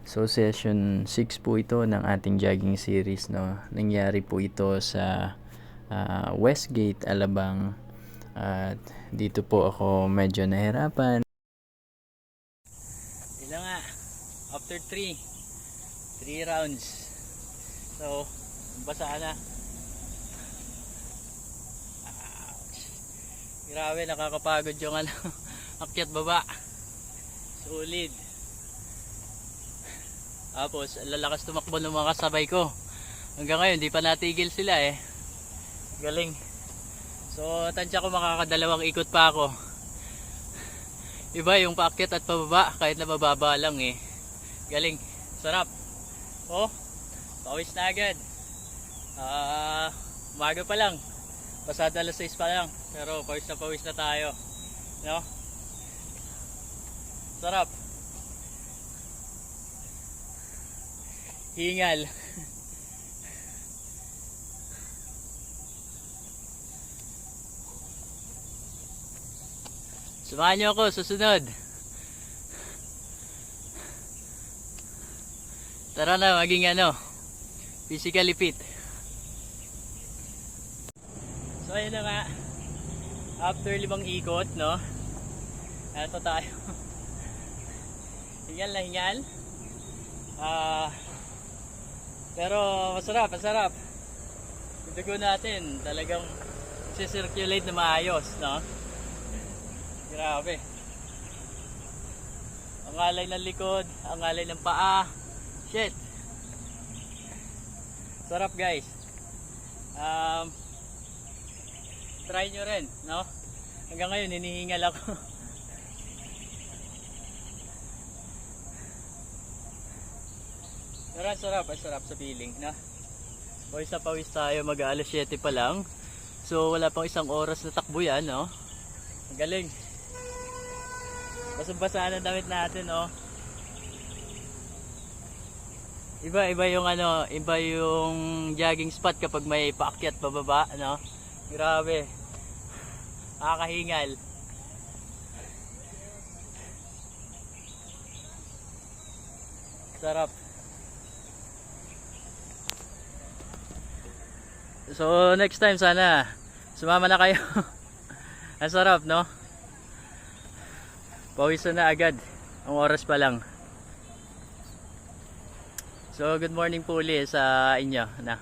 So session 6 po ito ng ating jogging series, no. Nangyari po ito sa Westgate, Alabang. At dito po ako medyo nahirapan. Ilan nga, after 3 rounds. So, basa na. Grabe, nakakapagod yung akyat baba. Solid. Tapos lalakas tumakbo ng mga kasabay ko. Hanggang ngayon di pa natigil sila eh. Galing. So tansya ko makakadalawang ikot pa ako. Iba yung paakyat at pababa kahit na mababa lang eh. Galing. Sarap. Oh, pawis na agad. Umaga pa lang. Pasado alas 6 pa lang. Pero pawis na tayo. No? Sarap. Hingal. Samahan niyo ako susunod. Tara na, maging physically fit. So ayun na nga, after 5 ikot, no, eto tayo. Hingal na hingal. Pero masarap. Yung dugo natin talagang circulate na maayos, no? Grabe. Ang alay ng likod, ang alay ng paa. Shit. Sarap, guys. Try nyo rin, no? Hanggang ngayon hinihingal ako. Pero ang sarap sa feeling, no? Pawis na pawis tayo, mag-alas 7 pa lang. So wala pang 1 oras na takbo yan, no? Ang galing. Basang-basa na damit natin, no? Iba yung jogging spot kapag may paakyat pababa, no? Grabe. Nakakahingal. Sarap. So next time sana sumama na kayo. Ang sarap, no? Pawisan na agad. Ang oras pa lang. So good morning po ulit sa inyo na.